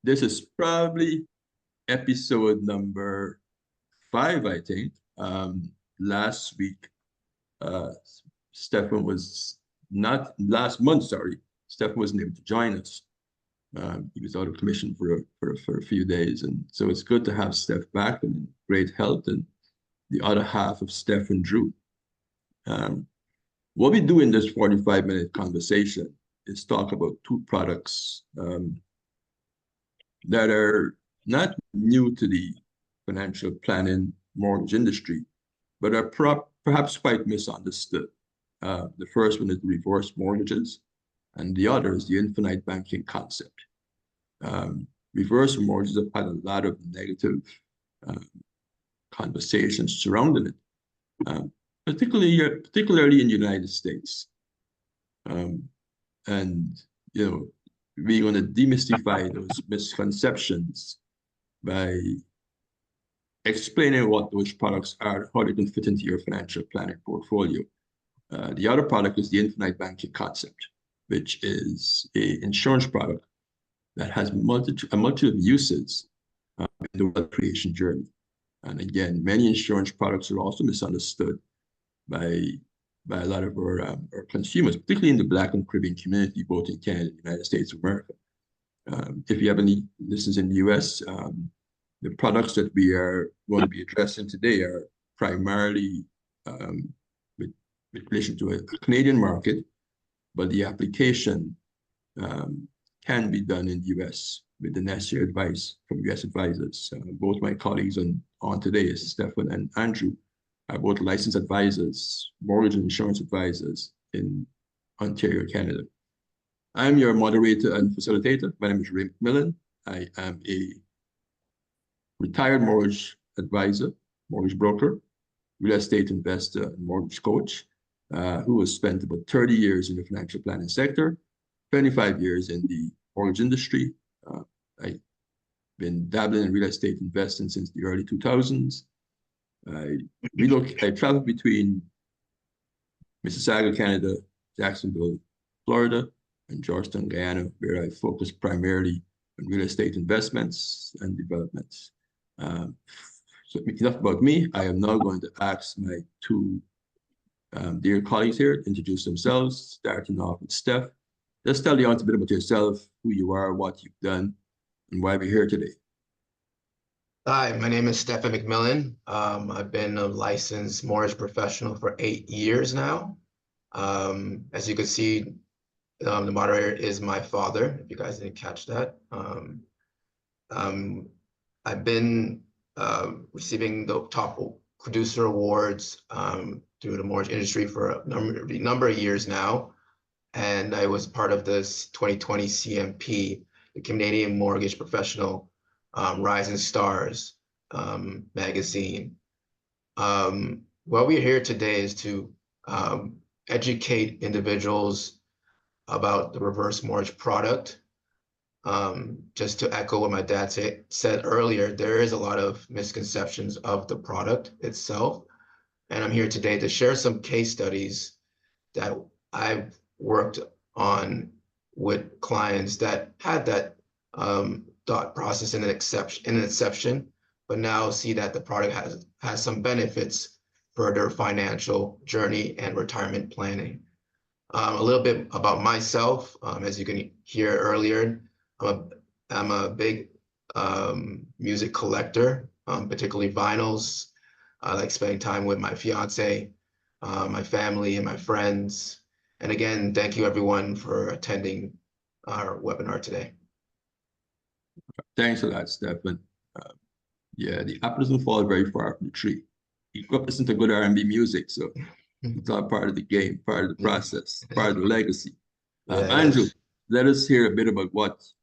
This is probably episode number 5, I think. Last week, uh, Stefan was not last month, sorry. Stefan wasn't able to join us. He was out of commission for a few days, and so it's good to have Steph back and in great health, and the other half of Steph and Drew. Um, what we do in this 45-minute conversation is talk about two products that are not new to the financial planning mortgage industry, but are perhaps quite misunderstood. The first one is reverse mortgages, and the other is the infinite banking concept. Reverse mortgages have had a lot of negative uh, conversations surrounding it, particularly in the United States. Um, and, we're going to demystify those misconceptions by explaining what those products are, how they can fit into your financial planning portfolio. The other product is the infinite banking concept, which is an insurance product that has a multitude of uses in the wealth creation journey. And again, many insurance products are also misunderstood by a lot of our consumers, particularly in the Black and Caribbean community, both in Canada and the United States of America. If you have any listeners in the US, the products that we are going to be addressing today are primarily with relation to a Canadian market, but the application can be done in the US with the necessary advice from US advisors. Both my colleagues on today, is Stefan and Andrew, are both licensed advisors, mortgage and insurance advisors in Ontario, Canada. I'm your moderator and facilitator. My name is Ray McMillan. I am a retired mortgage advisor, mortgage broker, real estate investor, and mortgage coach, who has spent about 30 years in the financial planning sector, 25 years in the mortgage industry. I've been dabbling in real estate investing since the early 2000s. I travel between Mississauga, Canada, Jacksonville, Florida, and Georgetown, Guyana, where I focus primarily on real estate investments and developments. So enough about me. I am now going to ask my two dear colleagues here to introduce themselves, starting off with Steph. Just tell the audience a bit about yourself, who you are, what you've done, and why we're here today. Hi, my name is Stephan McMillan. I've been a licensed mortgage professional for 8 years now. As you can see, the moderator is my father, if you guys didn't catch that. I've been receiving the top producer awards through the mortgage industry for a number of years now. And I was part of this 2020 CMP, the Canadian Mortgage Professional Rising Stars magazine. What we're here today is to educate individuals about the reverse mortgage product. Just to echo what my dad said earlier, there is a lot of misconceptions of the product itself. And I'm here today to share some case studies that I've worked on with clients that had that thought process in an inception, but now see that the product has some benefits for their financial journey and retirement planning. A little bit about myself, as you can hear earlier, I'm a big music collector, particularly vinyls. I like spending time with my fiance, my family, and my friends. And again, thank you everyone for attending our webinar today. Thanks for that, Stefan. Yeah, the apple doesn't fall very far from the tree. You grew up listening to good R&B music, so it's all part of the game, part of the process, part of the legacy. Andrew, let us hear a bit about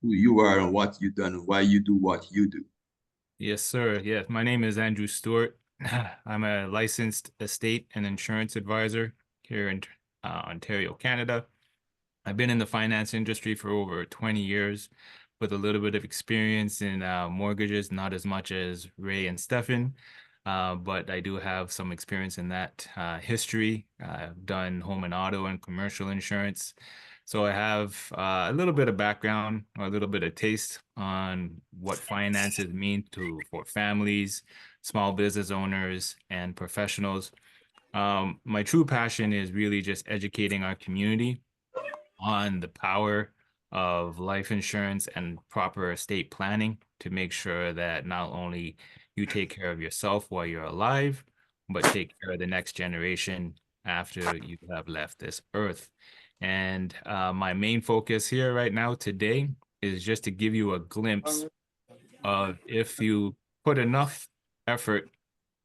who you are and what you've done and why you do what you do. Yes, sir. Yeah, my name is Andrew Stewart. I'm a licensed estate and insurance advisor here in Ontario, Canada. I've been in the finance industry for over 20 years with a little bit of experience in mortgages, not as much as Ray and Stefan, but I do have some experience in that history. I've done home and auto and commercial insurance So I have a little bit of background or a little bit of taste on what finances mean for families, small business owners, and professionals. My true passion is really just educating our community on the power of life insurance and proper estate planning to make sure that not only you take care of yourself while you're alive, but take care of the next generation after you have left this earth. And my main focus here right now today is just to give you a glimpse of if you put enough effort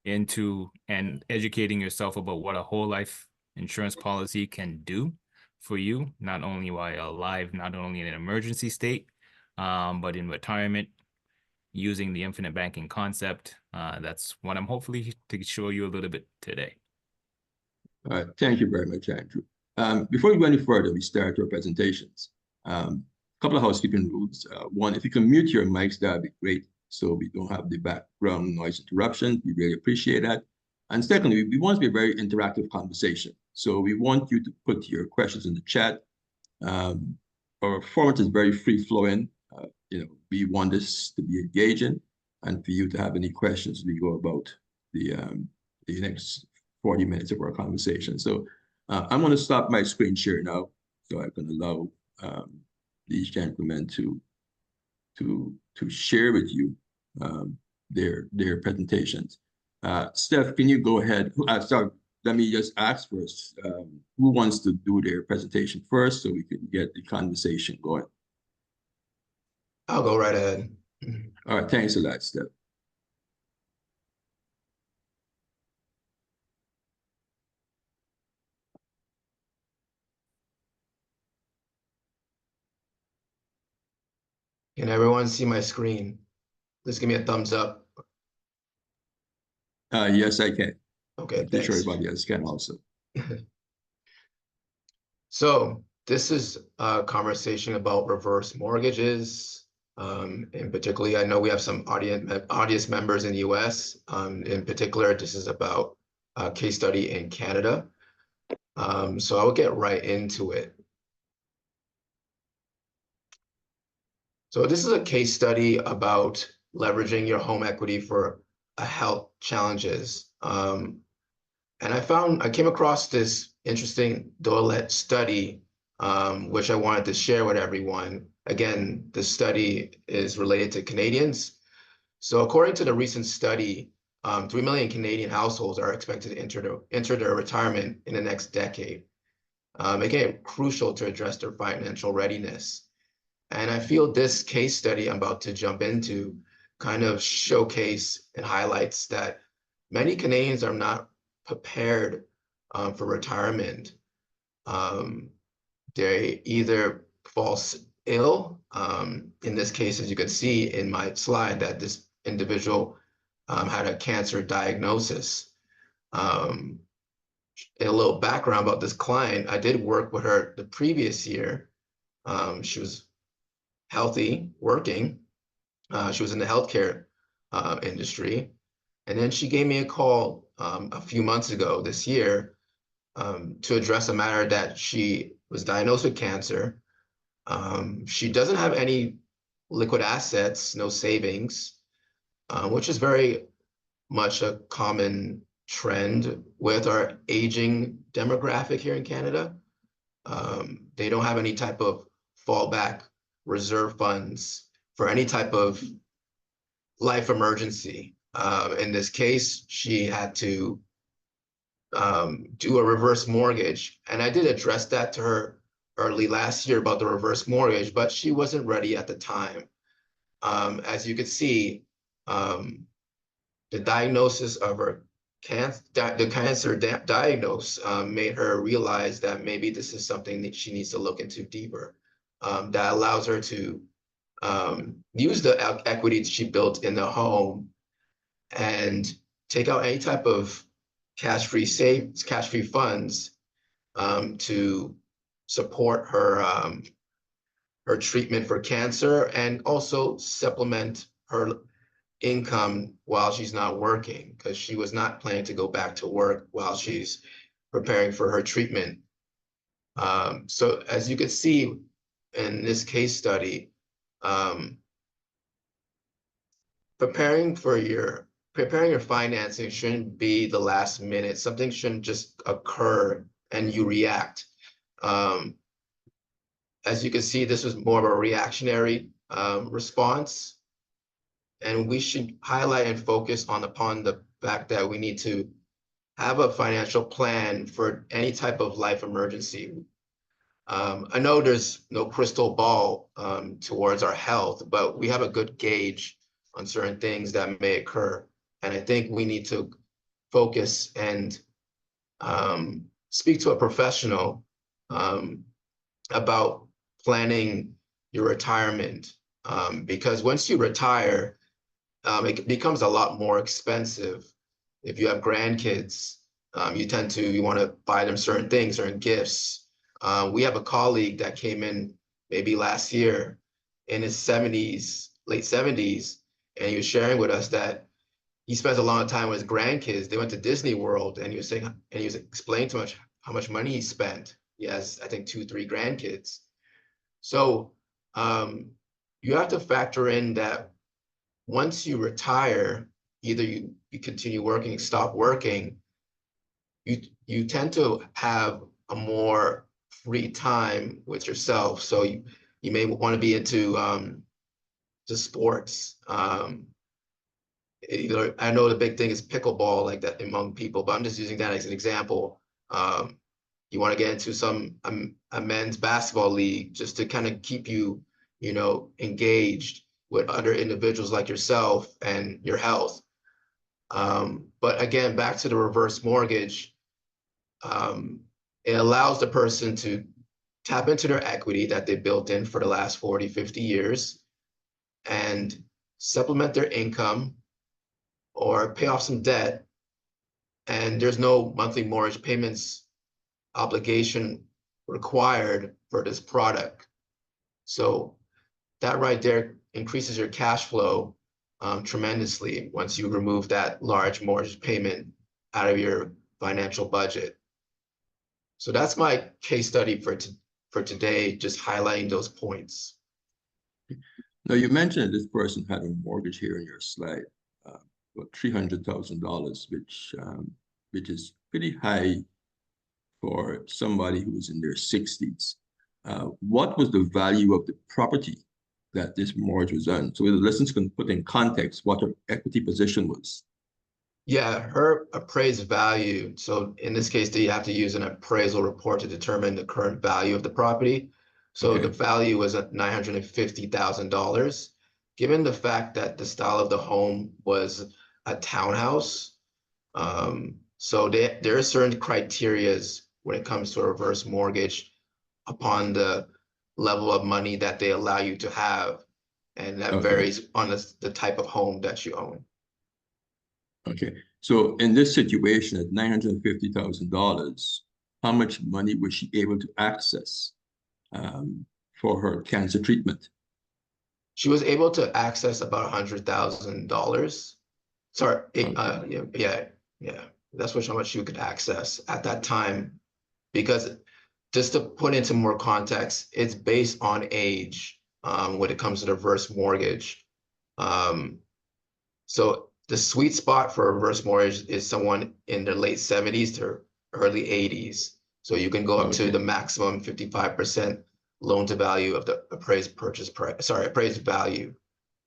into and educating yourself about what a whole life insurance policy can do for you, not only while you're alive, not only in an emergency state, but in retirement, using the infinite banking concept. That's what I'm hopefully to show you a little bit today. All right, thank you very much, Andrew. Before we go any further, we start our presentations. A couple of housekeeping rules. One, if you can mute your mics, that'd be great, so we don't have the background noise interruption. We really appreciate that. And secondly, we want to be a very interactive conversation. So we want you to put your questions in the chat. Our format is very free-flowing. We want this to be engaging, and for you to have any questions, we go about the next 40 minutes of our conversation. So I'm going to stop my screen share now, so I can allow these gentlemen to share with you their presentations. Steph, can you go ahead? Sorry, let me just ask first, who wants to do their presentation first so we can get the conversation going? I'll go right ahead. All right, thanks a lot, Steph. Can everyone see my screen? Please give me a thumbs up. Yes, I can. Okay, I'm sure thanks. everybody else can also. So this is a conversation about reverse mortgages. And particularly, I know we have some audience members in the US. In particular, this is about a case study in Canada. So I will get right into it. So this is a case study about leveraging your home equity for health challenges. And I came across this interesting Dolet study, which I wanted to share with everyone. Again, the study is related to Canadians. So according to the recent study, 3 million Canadian households are expected to enter their retirement in the next decade, making it crucial to address their financial readiness. And I feel this case study I'm about to jump into kind of showcase and highlights that many Canadians are not prepared for retirement. They either fall ill. In this case, as you can see in my slide, that this individual had a cancer diagnosis. A little background about this client: I did work with her the previous year. She was healthy, working. She was in the healthcare industry. And then she gave me a call a few months ago this year to address a matter that she was diagnosed with cancer. She doesn't have any liquid assets, no savings, which is very much a common trend with our aging demographic here in Canada. They don't have any type of fallback reserve funds for any type of life emergency. In this case, she had to do a reverse mortgage. And I did address that to her early last year about the reverse mortgage, but she wasn't ready at the time. As you could see, the diagnosis of her cancer diagnosis made her realize that maybe this is something that she needs to look into deeper. That allows her to use the equity that she built in the home and take out any type of cash-free funds to support her her treatment for cancer, and also supplement her income while she's not working, because she was not planning to go back to work while she's preparing for her treatment. So as you can see in this case study, preparing your financing shouldn't be the last minute. Something shouldn't just occur and you react. As you can see, this was more of a reactionary response. And we should highlight and focus upon the fact that we need to have a financial plan for any type of life emergency. I know there's no crystal ball towards our health, but we have a good gauge on certain things that may occur. And I think we need to focus and speak to a professional about planning your retirement. Because once you retire, it becomes a lot more expensive. If you have grandkids, you want to buy them certain things, certain gifts. We have a colleague that came in maybe last year in his 70s, late 70s, and he was sharing with us that he spends a lot of time with his grandkids. They went to Disney World, and he was saying, and he was explaining to us how much money he spent. He has, I think, 2-3 grandkids. So you have to factor in that once you retire, either you continue working, stop working, you tend to have a more free time with yourself. So you may want to be into sports. I know the big thing is pickleball, like that among people, but I'm just using that as an example. You want to get into some a men's basketball league just to kind of keep you, engaged with other individuals like yourself and your health. But again, back to the reverse mortgage, it allows the person to tap into their equity that they built in for the last 40, 50 years and supplement their income or pay off some debt. And there's no monthly mortgage payments obligation required for this product. So that right there increases your cash flow tremendously once you remove that large mortgage payment out of your financial budget. So that's my case study for today, just highlighting those points. Now, you mentioned this person had a mortgage here in your slide, about $300,000, which is pretty high for somebody who is in their 60s. What was the value of the property that this mortgage was on? So the listeners can put in context what her equity position was. Yeah, her appraised value. So in this case, you have to use an appraisal report to determine the current value of the property. So Okay. the value was at $950,000. Given the fact that the style of the home was a townhouse, so there are certain criterias when it comes to a reverse mortgage upon the level of money that they allow you to have, and that varies on the type of home that you own. Okay, so in this situation at $950,000, how much money was she able to access for her cancer treatment? She was able to access about $100,000. Sorry, yeah. That's how much she could access at that time. Because just to put into more context, it's based on age when it comes to the reverse mortgage. So the sweet spot for a reverse mortgage is someone in their late 70s to early 80s. So you can go up to the maximum 55% loan to value of the appraised value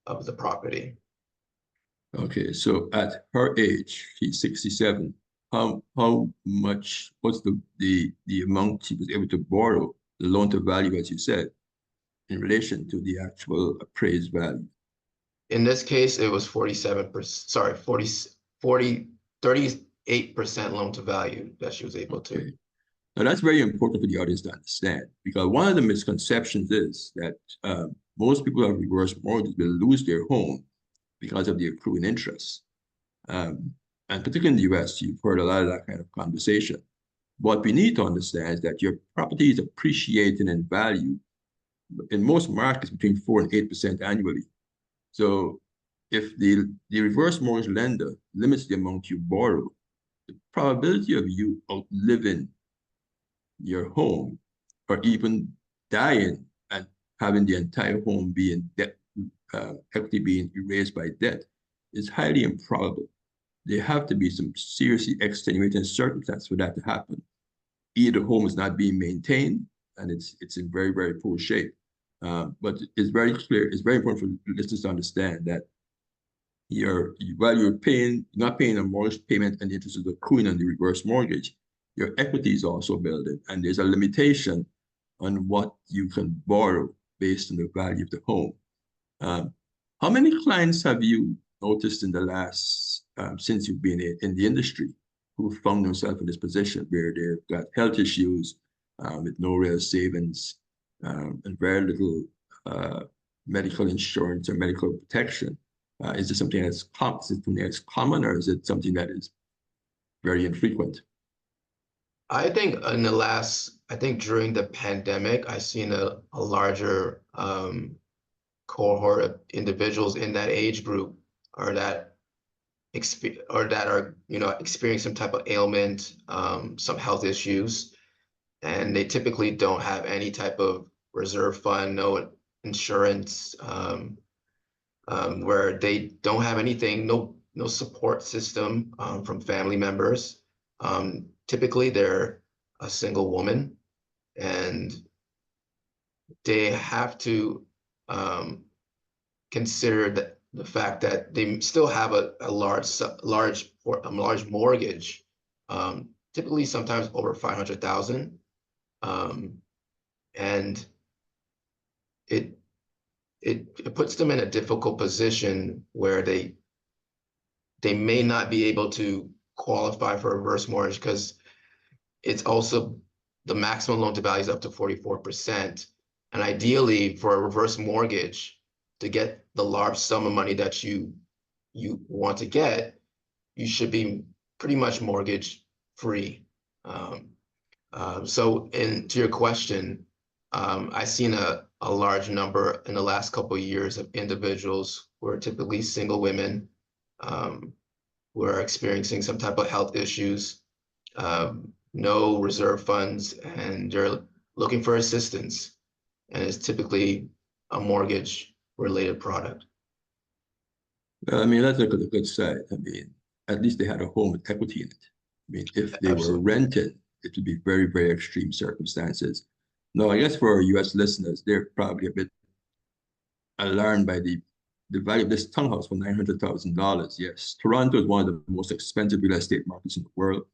of the property. Okay, so at her age, she's 67. How much was the amount she was able to borrow, the loan to value, as you said, in relation to the actual appraised value? In this case, it was 38% loan to value that she was able to. Now, that's very important for the audience to understand, because one of the misconceptions is that most people who have reverse mortgages will lose their home because of the accruing interest. And particularly in the US, you've heard a lot of that kind of conversation. What we need to understand is that your property is appreciating in value in most markets between 4 and 8% annually. So if the reverse mortgage lender limits the amount you borrow, the probability of you outliving your home or even dying and having the entire home being debt, equity being erased by debt is highly improbable. There have to be some seriously extenuating circumstances for that to happen. Either the home is not being maintained and it's in very, very poor shape. But it's very clear, it's very important for listeners to understand that while you're not paying a mortgage payment and the interest is accruing on the reverse mortgage, your equity is also building, and there's a limitation on what you can borrow based on the value of the home. How many clients have you noticed in the last, since you've been in the industry, who found themselves in this position where they've got health issues with no real savings and very little medical insurance or medical protection? Is this something that's common, or is it something that is very infrequent? I think during the pandemic, I've seen a larger cohort of individuals in that age group or that are experiencing some type of ailment, some health issues, and they typically don't have any type of reserve fund, no insurance, where they don't have anything, no support system from family members. Typically, they're a single woman, and they have to consider the fact that they still have a large mortgage, typically sometimes over 500,000, and it puts them in a difficult position where they may not be able to qualify for a reverse mortgage, because it's also the maximum loan to value is up to 44%. And ideally, for a reverse mortgage, to get the large sum of money that you want to get, you should be pretty much mortgage free. So to your question, I've seen a large number in the last couple of years of individuals who are typically single women, who are experiencing some type of health issues, no reserve funds, and they're looking for assistance. And it's typically a mortgage-related product. Well, I mean, that's a good side. I mean, at least they had a home with equity in it. I mean, if they were rented, it would be very, very extreme circumstances. Now, I guess for our US listeners, they're probably a bit alarmed by the value of this townhouse for $900,000. Yes, Toronto is one of the most expensive real estate markets in the world.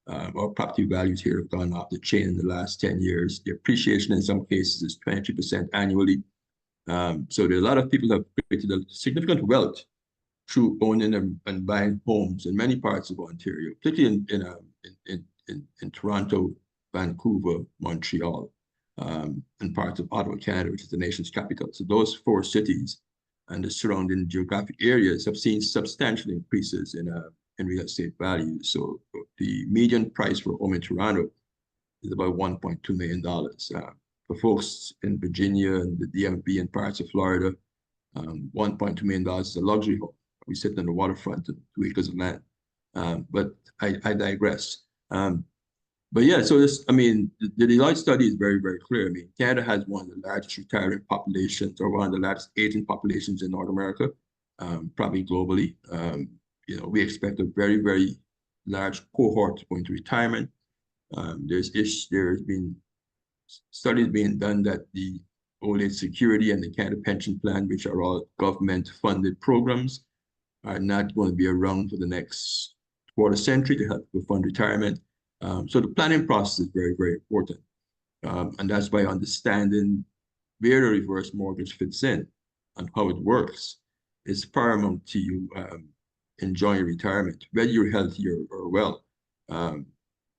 Our property values here have gone off the chain in the last 10 years. The appreciation in some cases is 23% annually. So there are a lot of people who have created a significant wealth through owning and buying homes in many parts of Ontario, particularly in Toronto, Vancouver, Montreal, and parts of Ottawa, Canada, which is the nation's capital. So those four cities and the surrounding geographic areas have seen substantial increases in real estate values. So the median price for a home in Toronto is about $1.2 million. For folks in Virginia and the DMV and parts of Florida, $1.2 million is a luxury home. We sit on the waterfront and 2 acres of land. But I digress. But yeah, so I mean, the Deloitte study is very, very clear. I mean, Canada has one of the largest retiring populations, or one of the largest aging populations in North America, probably globally. We expect a very, very large cohort going to retirement. There's been studies being done that the Old Age Security and the Canada Pension Plan, which are all government-funded programs, are not going to be around for the next quarter century to help people fund retirement. So the planning process is very, very important. And that's by understanding where the reverse mortgage fits in and how it works. It's paramount to you enjoying retirement, whether you're healthy or well.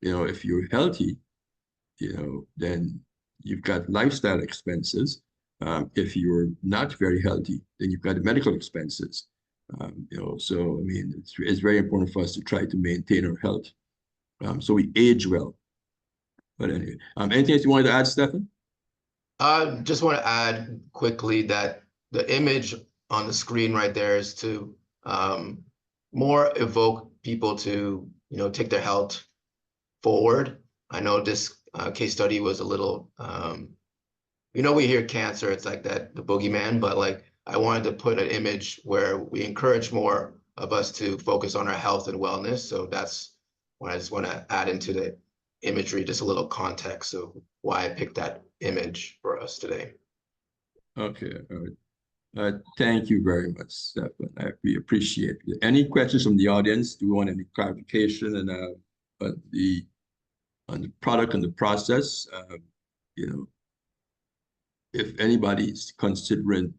If you're healthy, then you've got lifestyle expenses. If you're not very healthy, then you've got the medical expenses. So I mean, it's very important for us to try to maintain our health, so we age well. But anyway, anything else you wanted to add, Stefan? I just want to add quickly that the image on the screen right there is to more evoke people to take their health forward. I know this case study was a little, we hear cancer, it's like that, the boogeyman, but like I wanted to put an image where we encourage more of us to focus on our health and wellness. So that's when I just want to add into the imagery, just a little context of why I picked that image for us today. Okay, all right. Thank you very much, Stefan. We appreciate it. Any questions from the audience? Do you want any clarification and on the product and the process? You know, if anybody's considering,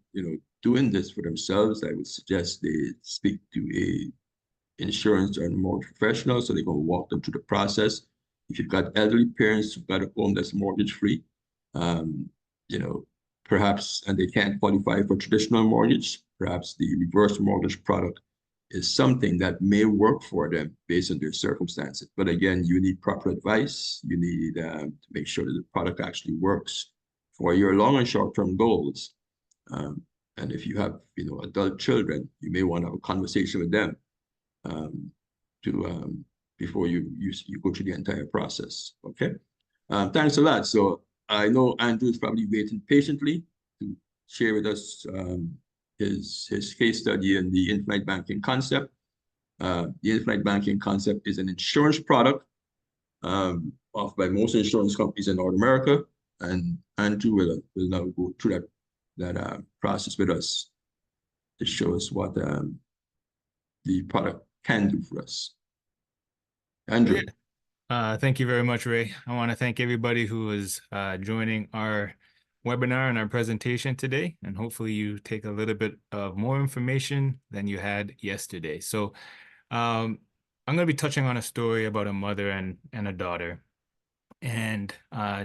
doing this for themselves, I would suggest they speak to a insurance or mortgage professional so they're going to walk them through the process. If you've got elderly parents who've got a home that's mortgage free, you know, perhaps, and they can't qualify for traditional mortgage, perhaps the reverse mortgage product is something that may work for them based on their circumstances. But again, you need proper advice. You need to make sure that the product actually works for your long and short-term goals. And if you have, adult children, you may want to have a conversation with them before you go through the entire process. Okay. Thanks a lot. So I know Andrew is probably waiting patiently to share with us his case study in the infinite banking concept. The infinite banking concept is an insurance product offered by most insurance companies in North America, and Andrew will now go through that process with us to show us what the product can do for us. Andrew. Thank you very much, Ray. I want to thank everybody who is joining our webinar and our presentation today, and hopefully you take a little bit of more information than you had yesterday. So I'm going to be touching on a story about a mother and a daughter. And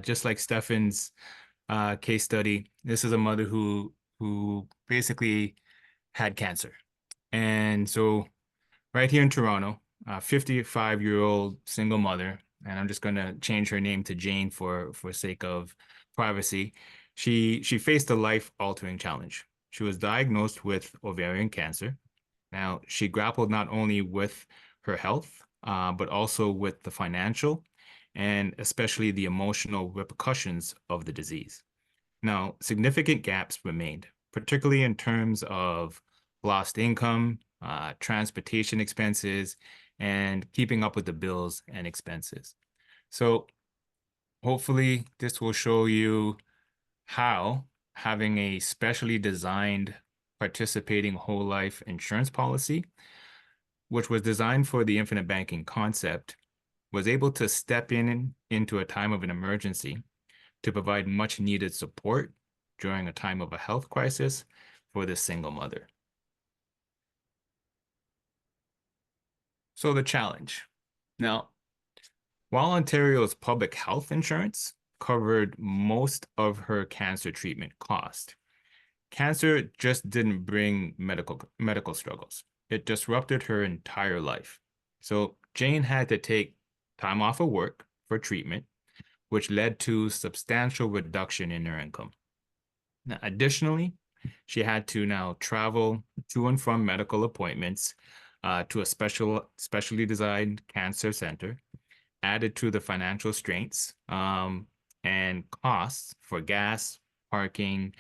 just like Stefan's case study, this is a mother who basically had cancer. And so right here in Toronto, 55-year-old single mother, and I'm just going to change her name to Jane for sake of privacy. She faced a life-altering challenge. She was diagnosed with ovarian cancer. Now, she grappled not only with her health, but also with the financial and especially the emotional repercussions of the disease. Now, significant gaps remained, particularly in terms of lost income, transportation expenses, and keeping up with the bills and expenses. So hopefully this will show you how having a specially designed participating whole life insurance policy, which was designed for the infinite banking concept, was able to step into a time of an emergency to provide much needed support during a time of a health crisis for this single mother. So the challenge. Now, while Ontario's public health insurance covered most of her cancer treatment cost, cancer just didn't bring medical struggles. It disrupted her entire life. So Jane had to take time off of work for treatment, which led to substantial reduction in her income. Now, additionally, she had to now travel to and from medical appointments to a specially designed cancer center, added to the financial strains and costs for gas, parking,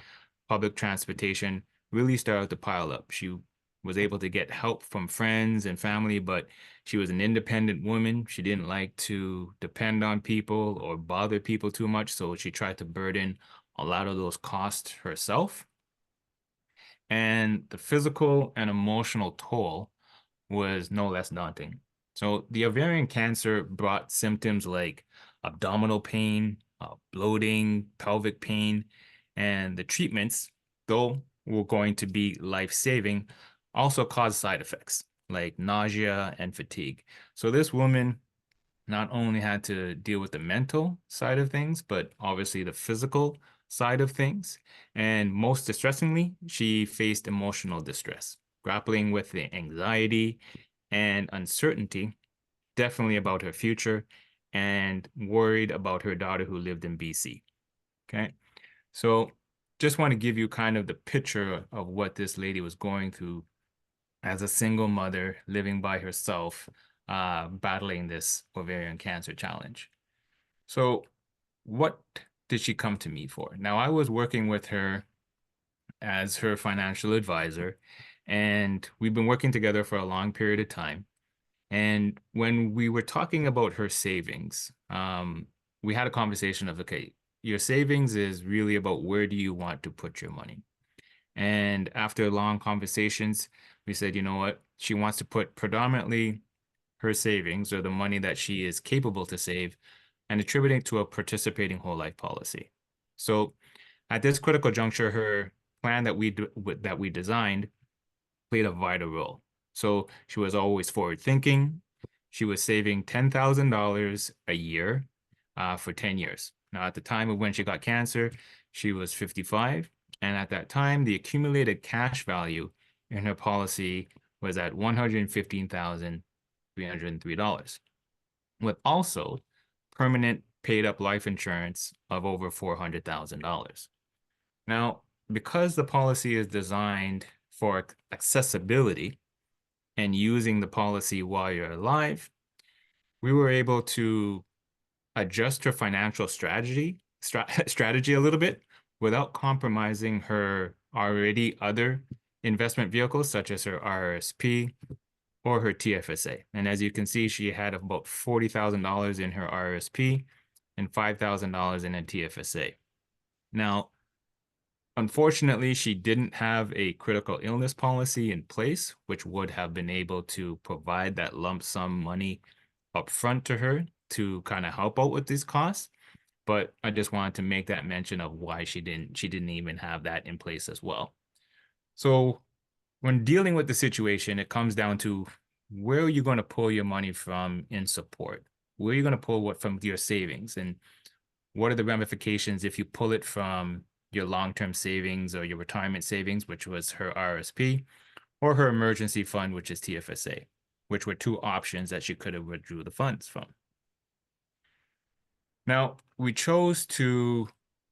public transportation really started to pile up. She was able to get help from friends and family, but she was an independent woman. She didn't like to depend on people or bother people too much, so she tried to burden a lot of those costs herself. And the physical and emotional toll was no less daunting. So the ovarian cancer brought symptoms like abdominal pain, bloating, pelvic pain, and the treatments, though were going to be life-saving, also caused side effects like nausea and fatigue. So this woman not only had to deal with the mental side of things, but obviously the physical side of things. And most distressingly, she faced emotional distress, grappling with the anxiety and uncertainty, definitely about her future, and worried about her daughter who lived in BC. Okay, so just want to give you kind of the picture of what this lady was going through as a single mother living by herself, battling this ovarian cancer challenge. So what did she come to me for? Now, I was working with her as her financial advisor, and we've been working together for a long period of time. And when we were talking about her savings, we had a conversation of, okay, your savings is really about where do you want to put your money? And after long conversations, we said, you know what? She wants to put predominantly her savings or the money that she is capable to save and attributing to a participating whole life policy. So at this critical juncture, her plan that we designed played a vital role. So she was always forward thinking. She was saving $10,000 a year for 10 years. Now, at the time of when she got cancer, she was 55. And at that time, the accumulated cash value in her policy was at $115,303, with also permanent paid up life insurance of over $400,000. Now, because the policy is designed for accessibility and using the policy while you're alive, we were able to adjust her financial strategy a little bit without compromising her already other investment vehicles such as her RRSP or her TFSA. And as you can see, she had about $40,000 in her RRSP and $5,000 in a TFSA. Now, unfortunately, she didn't have a critical illness policy in place, which would have been able to provide that lump sum money upfront to her to kind of help out with these costs. But I just wanted to make that mention of why she didn't even have that in place as well. So when dealing with the situation, it comes down to where are you going to pull your money from in support? Where are you going to pull what from your savings? And what are the ramifications if you pull it from your long-term savings or your retirement savings, which was her RSP, or her emergency fund, which is TFSA, which were two options that she could have withdrew the funds from. Now, we chose to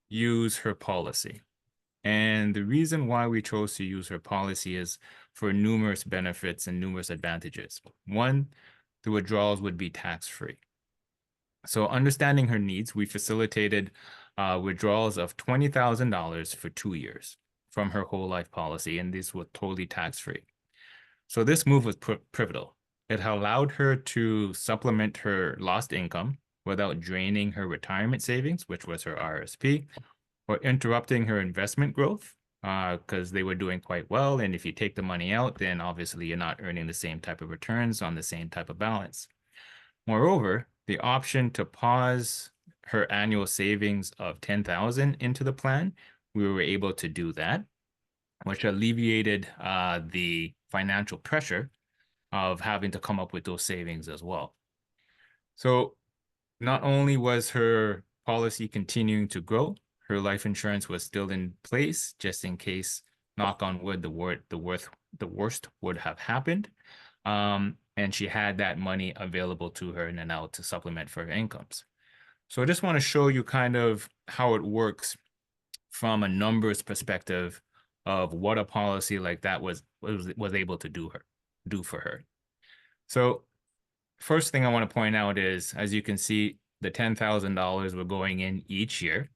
use her policy. And the reason why we chose to use her policy is for numerous benefits and numerous advantages. One, the withdrawals would be tax-free. So understanding her needs, we facilitated withdrawals of $20,000 for 2 years from her whole life policy, and these were totally tax-free. So this move was pivotal. It allowed her to supplement her lost income without draining her retirement savings, which was her RSP, or interrupting her investment growth because they were doing quite well. And if you take the money out, then obviously you're not earning the same type of returns on the same type of balance. Moreover, the option to pause her annual savings of $10,000 into the plan, we were able to do that, which alleviated the financial pressure of having to come up with those savings as well. So not only was her policy continuing to grow, her life insurance was still in place just in case, knock on wood, the worst would have happened. And she had that money available to her in and out to supplement for her incomes. So I just want to show you kind of how it works from a numbers perspective of what a policy like that was able to do for her. So first thing I want to point out is, as you can see, the $10,000 were going in each year.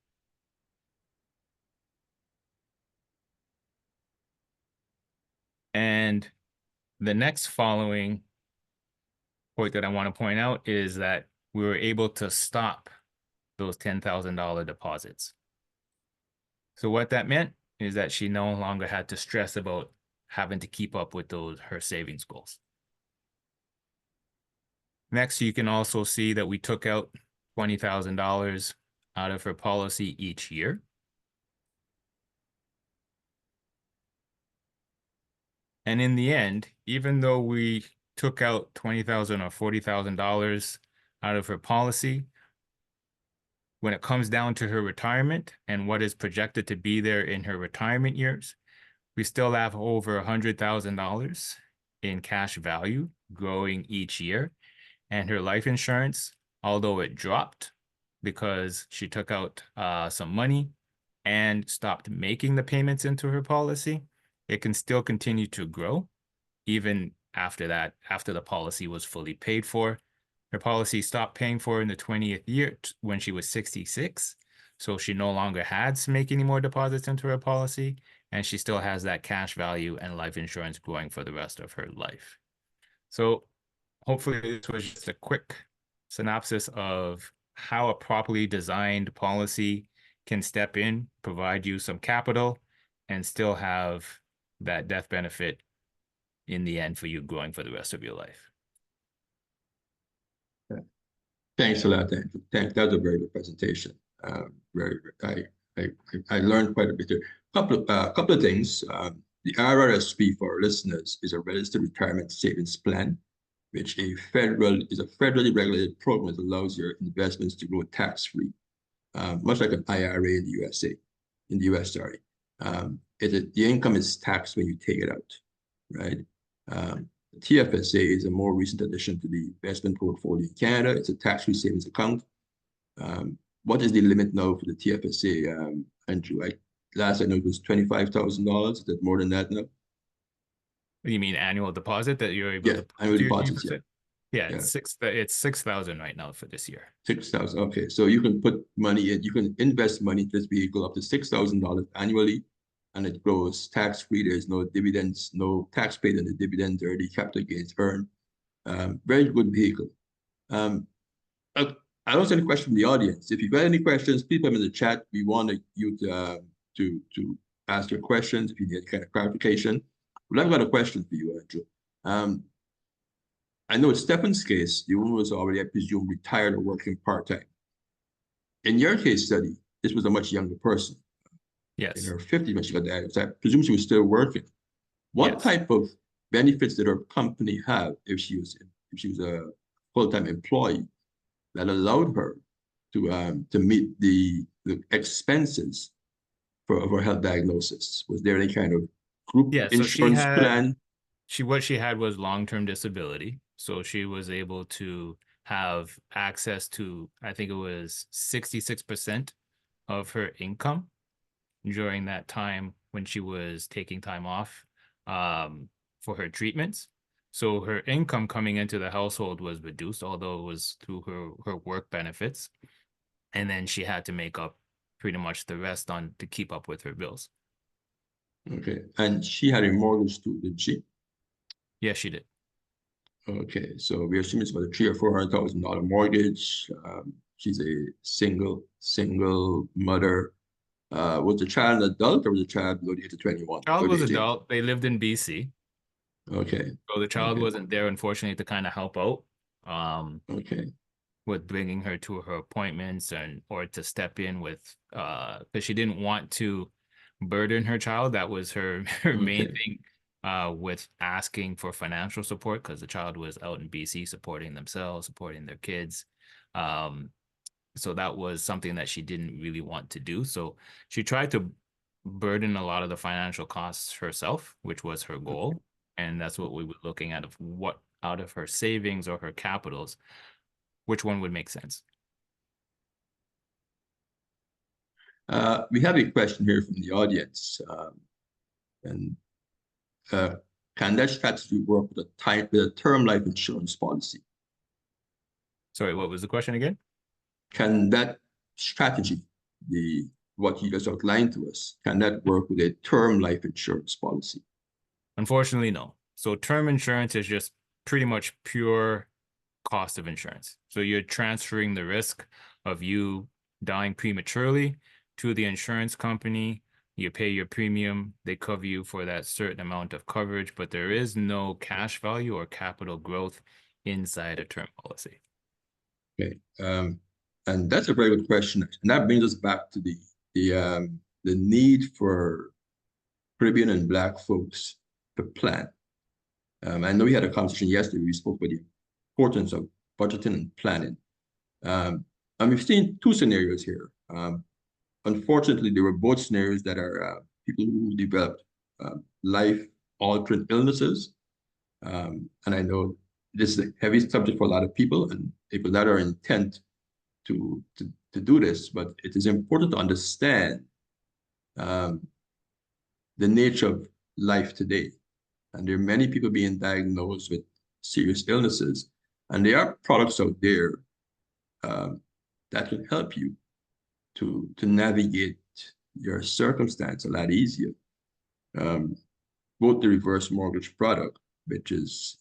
And the next following point that I want to point out is that we were able to stop those $10,000 deposits. So what that meant is that she no longer had to stress about having to keep up with her savings goals. Next, you can also see that we took out $20,000 out of her policy each year. And in the end, even though we took out $20,000 or $40,000 out of her policy, when it comes down to her retirement and what is projected to be there in her retirement years, we still have over $100,000 in cash value growing each year. And her life insurance, although it dropped because she took out some money and stopped making the payments into her policy, it can still continue to grow even after that, after the policy was fully paid for. Her policy stopped paying for her in the 20th year when she was 66. So she no longer had to make any more deposits into her policy, and she still has that cash value and life insurance growing for the rest of her life. So hopefully this was just a quick synopsis of how a properly designed policy can step in, provide you some capital, and still have that death benefit in the end for you growing for the rest of your life. Thanks a lot, Andrew. That was a very good presentation. I learned quite a bit there. Couple of things. The RRSP for our listeners is a registered retirement savings plan, which is a federally regulated program that allows your investments to grow tax-free, much like an IRA in the US, sorry. The income is taxed when you take it out, right? The TFSA is a more recent addition to the investment portfolio in Canada. It's a tax-free savings account. What is the limit now for the TFSA, Andrew? Last I know it was $25,000. Is that more than that now? You mean annual deposit that you're able to put annual to your deposits, TFSA? Yeah, it's 6,000 right now for this year. 6,000. Okay, so you can put money in, you can invest money in this vehicle up to $6,000 annually, and it grows tax-free. There's no dividends, no tax paid on the dividends or the capital gains earned. Very good vehicle. I don't see any questions from the audience. If you've got any questions, please put them in the chat. We want you to ask your questions if you need any kind of clarification. Well, I've got a question for you, Andrew. I know in Stefan's case, the woman was already, I presume, retired or working part-time. In your case study, this was a much younger person. Yes. In her 50s when she got diagnosed. I presume she was still working. What type of benefits did her company have if she was a full-time employee that allowed her to meet the expenses for her health diagnosis? Was there any kind of group insurance plan? What she had was long-term disability. So she was able to have access to, I think it was 66% of her income during that time when she was taking time off for her treatments. So her income coming into the household was reduced, although it was through her work benefits. And then she had to make up pretty much the rest to keep up with her bills. Okay. And she had a mortgage too, did she? Yes, she did. Okay. So we're assuming it's about a $300,000 or $400,000 mortgage. She's a single mother. Was the child an adult or was the child below the age of 21? Child was adult. They lived in BC. Okay. So the child wasn't there, unfortunately, to kind of help out. With bringing her to her appointments or to step in with, because she didn't want to burden her child. That was her main thing with asking for financial support, because the child was out in BC supporting themselves, supporting their kids. So that was something that she didn't really want to do. So she tried to burden a lot of the financial costs herself, which was her goal. And that's what we were looking at, of what out of her savings or her capitals, which one would make sense. We have a question here from the audience. Can that strategy work with a term life insurance policy? Sorry, what was the question again? Can that strategy, what you just outlined to us, can that work with a term life insurance policy? Unfortunately, no. So term insurance is just pretty much pure cost of insurance. So you're transferring the risk of you dying prematurely to the insurance company. You pay your premium, they cover you for that certain amount of coverage, but there is no cash value or capital growth inside a term policy. Okay. And that's a very good question. And that brings us back to the need for Caribbean and Black folks to plan. I know we had a conversation yesterday. We spoke about the importance of budgeting and planning. And we've seen two scenarios here. Unfortunately, there were both scenarios that are people who developed life-altering illnesses. And I know this is a heavy subject for a lot of people and people that are intent to do this, but it is important to understand the nature of life today. And there are many people being diagnosed with serious illnesses. And there are products out there that can help you to navigate your circumstance a lot easier. Both the reverse mortgage product, which is,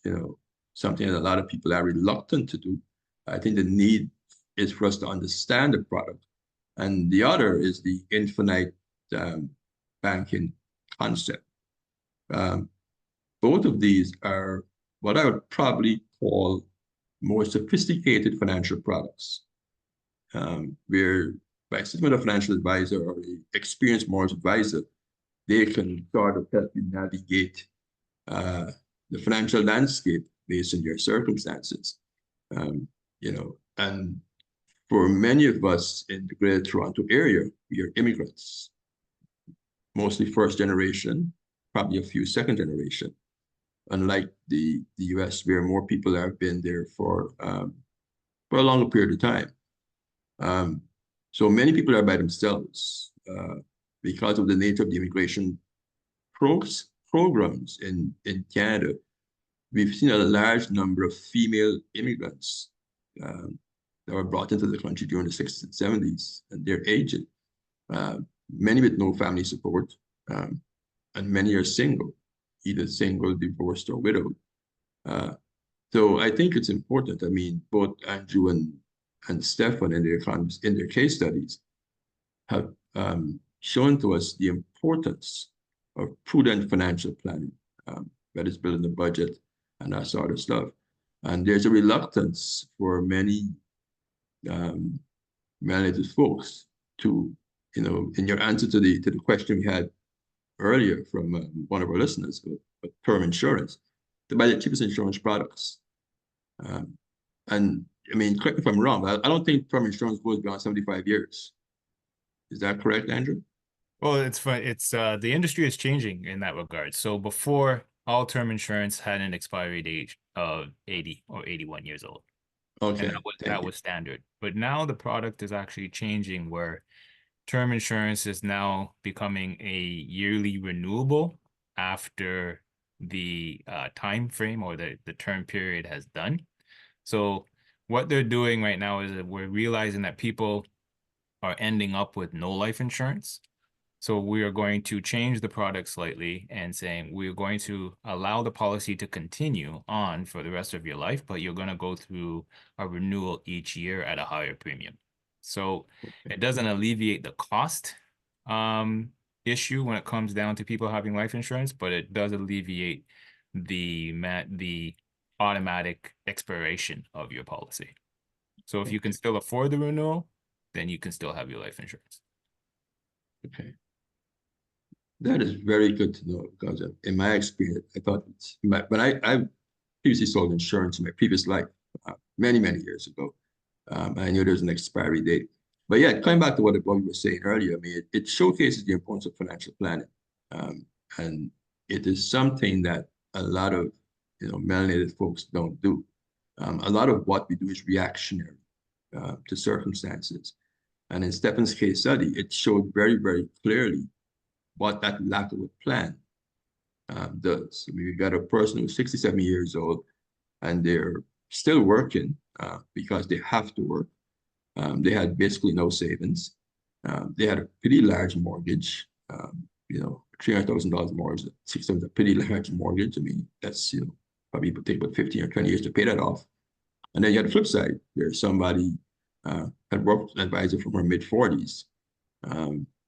something that a lot of people are reluctant to do. I think the need is for us to understand the product. And the other is the infinite banking concept. Both of these are what I would probably call more sophisticated financial products, where by sitting with a financial advisor or an experienced mortgage advisor, they can sort of help you navigate the financial landscape based on your circumstances. And for many of us in the Greater Toronto area, we are immigrants, mostly first generation, probably a few second generation. Unlike the US, where more people have been there for a longer period of time. So many people are by themselves because of the nature of the immigration programs in Canada. We've seen a large number of female immigrants that were brought into the country during the 60s and 70s, and they're aging. Many with no family support, and many are single, either single, divorced, or widowed. So I think it's important. I mean, both Andrew and Stefan in their case studies have shown to us the importance of prudent financial planning, that is building the budget and that sort of stuff. And there's a reluctance for many melanated folks to, in your answer to the question we had earlier from one of our listeners, with term insurance, to buy the cheapest insurance products. And I mean, correct me if I'm wrong, but I don't think term insurance goes beyond 75 years. Is that correct, Andrew? Well, it's fun. It's the industry is changing in that regard. So before, all term insurance had an expiry date of 80 or 81 years old. Okay, And that was standard. But now the product is actually changing, where term insurance is now becoming a yearly renewable after the time frame or the term period has done. So what they're doing right now is that we're realizing that people are ending up with no life insurance. So we are going to change the product slightly and saying we're going to allow the policy to continue on for the rest of your life, but you're going to go through a renewal each year at a higher premium. So it doesn't alleviate the cost issue when it comes down to people having life insurance, but it does alleviate the automatic expiration of your policy. So if you can still afford the renewal, then you can still have your life insurance. Okay. That is very good to know, because in my experience, I thought but I previously sold insurance in my previous life, many years ago. I knew there's an expiry date. But yeah, coming back to what we were saying earlier, I mean, it showcases the importance of financial planning. And it is something that a lot of melanated folks don't do. A lot of what we do is reactionary to circumstances. And in Stefan's case study, it showed very clearly what that lack of a plan does. I mean, we've got a person who's 67 years old and they're still working because they have to work. They had basically no savings. They had a pretty large mortgage, $300,000 mortgage. 67 is a pretty large mortgage. I mean, that's, probably would take about 15 or 20 years to pay that off. And then you had the flip side, where somebody had worked with an advisor from her mid-40s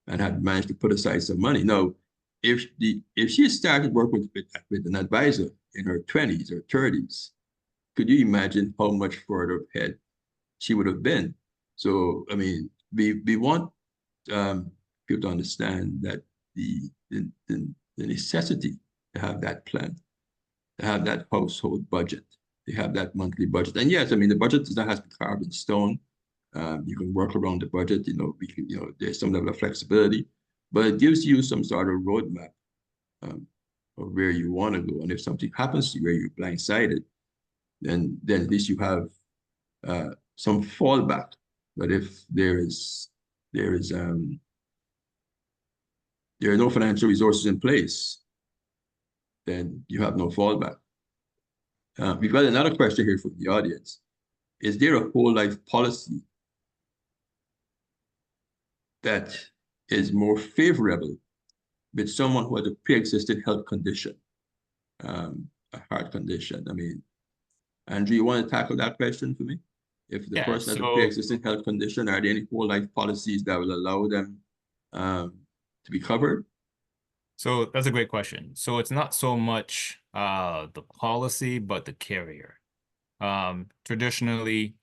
and had managed to put aside some money. Now, if she started working with an advisor in her 20s or 30s, could you imagine how much further ahead she would have been? So, I mean, we want people to understand that the necessity to have that plan, to have that household budget, to have that monthly budget. And yes, I mean, the budget does not have to be carved in stone. You can work around the budget, there's some level of flexibility, but it gives you some sort of roadmap of where you want to go. And if something happens to you where you're blindsided, then at least you have some fallback. But if there are no financial resources in place, then you have no fallback. We've got another question here from the audience. Is there a whole life policy that is more favorable with someone who has a pre-existing health condition, a heart condition? I mean, Andrew, you want to tackle that question for me? If the Yeah, person has a so pre-existing health condition, are there any whole life policies that will allow them to be covered? So that's a great question. So it's not so much the policy, but the carrier. Traditionally,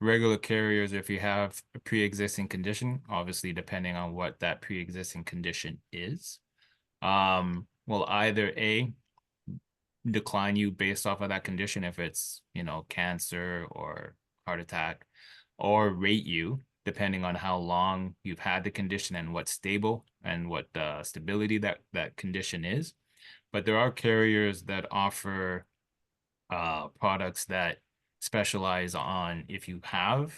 regular carriers, if you have a pre-existing condition, obviously depending on what that pre-existing condition is, will either A, decline you based off of that condition if it's, you know, cancer or heart attack, or rate you depending on how long you've had the condition and what's stable and what the stability that condition is. But there are carriers that offer products that specialize on if you have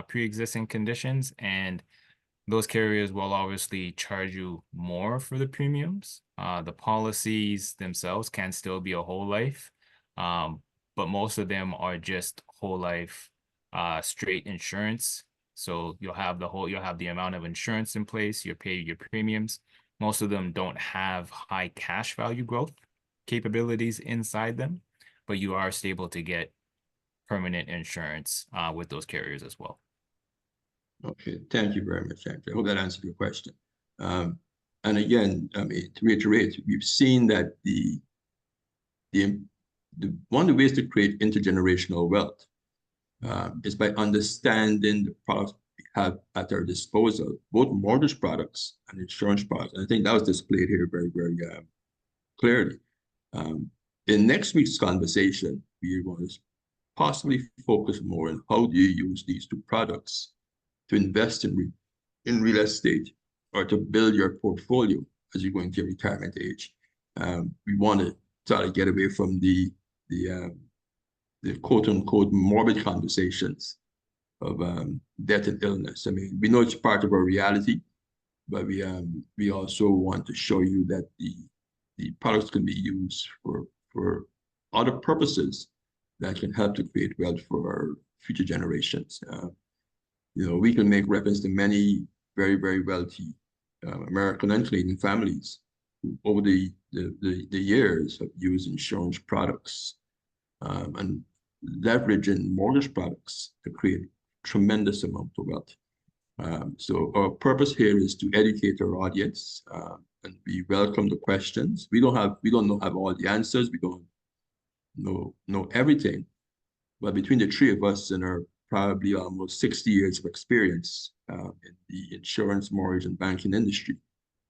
pre-existing conditions, and those carriers will obviously charge you more for the premiums. The policies themselves can still be a whole life, but most of them are just whole life straight insurance. So you'll have the amount of insurance in place, you pay your premiums. Most of them don't have high cash value growth capabilities inside them, but you are stable to get permanent insurance with those carriers as well. Okay, thank you very much, Andrew. I hope that answered your question. And again, I mean, to reiterate, we've seen that one of the ways to create intergenerational wealth is by understanding the products we have at our disposal, both mortgage products and insurance products. And I think that was displayed here very, very clearly. In next week's conversation, we want to possibly focus more on how do you use these two products to invest in real estate or to build your portfolio as you go into your retirement age. We want to try to get away from the quote unquote morbid conversations of death and illness. I mean, we know it's part of our reality, but we also want to show you that the products can be used for other purposes that can help to create wealth for our future generations. You know, we can make reference to many very, very wealthy American and Canadian families who over the years have used insurance products and leveraging mortgage products to create tremendous amount of wealth. So our purpose here is to educate our audience, and we welcome the questions. We don't have all the answers. We don't know everything, but between the three of us and our probably almost 60 years of experience in the insurance, mortgage, and banking industry,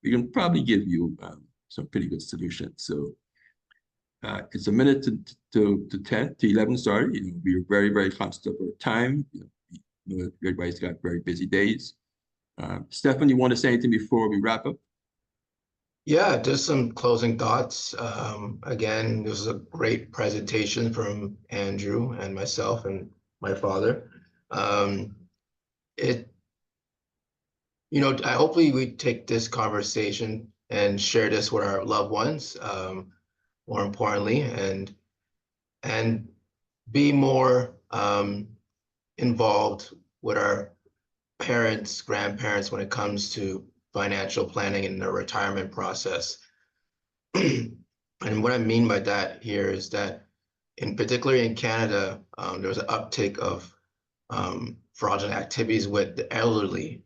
we can probably give you some pretty good solutions. So it's a minute to 11, sorry. You know, we're very, very conscious of our time. You know, everybody's got very busy days. Stefan, you want to say anything before we wrap up? Yeah, just some closing thoughts. Again, this was a great presentation from Andrew and myself and my father. Hopefully we take this conversation and share this with our loved ones, more importantly, and be more involved with our parents, grandparents when it comes to financial planning in the retirement process. And what I mean by that here is that, particularly in Canada, there was an uptick of fraudulent activities with the elderly.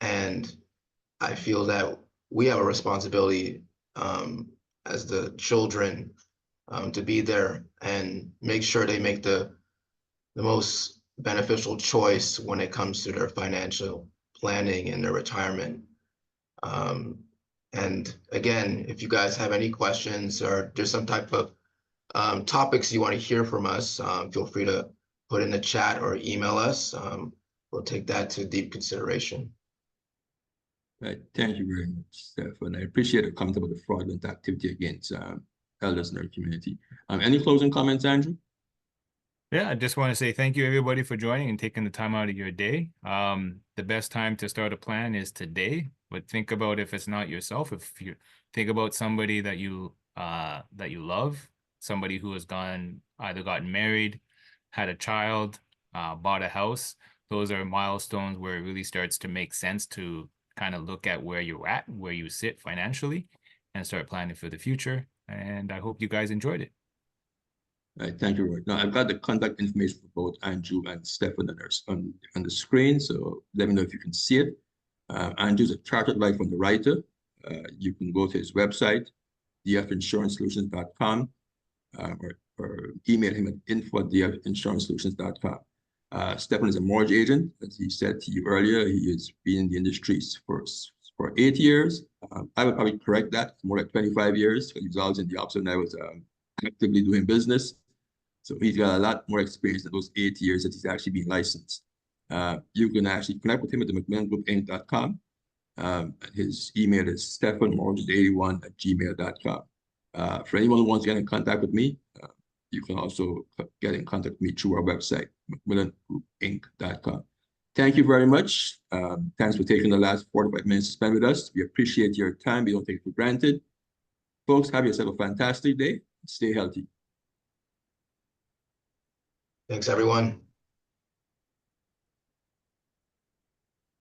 And I feel that we have a responsibility as the children to be there and make sure they make the most beneficial choice when it comes to their financial planning and their retirement. And again, if you guys have any questions or there's some type of topics you want to hear from us, feel free to put in the chat or email us. We'll take that to deep consideration. Right. Thank you very much, Stefan. I appreciate it coming up with the fraudulent activity against elders in our community. Any closing comments, Andrew? Yeah, I just want to say thank you, everybody, for joining and taking the time out of your day. The best time to start a plan is today, but think about if it's not yourself, if you think about somebody that you love, somebody who has either gotten married, had a child, bought a house. Those are milestones where it really starts to make sense to kind of look at where you're at, where you sit financially, and start planning for the future. And I hope you guys enjoyed it. All right, thank you, Roy. Now I've got the contact information for both Andrew and Stefan on the screen, so let me know if you can see it. Andrew's a chartered life underwriter. You can go to his website, dfinsuranceSolutions.com, or email him at info@dfinsurancesolutions.com. Stefan is a mortgage agent. As he said to you earlier, he has been in the industry for 8 years. I would probably correct that, more like 25 years, because he was always in the office when I was actively doing business. So he's got a lot more experience in those 8 years that he's actually been licensed. You can actually connect with him at the McMillanGroupInc.com. His email is stefanmortgage81@gmail.com. For anyone who wants to get in contact with me, you can also get in contact with me through our website, McMillanGroupInc.com. Thank you very much. Thanks for taking the last 45 minutes to spend with us. We appreciate your time. We don't take it for granted. Folks, have yourself a fantastic day. Stay healthy. Thanks, everyone.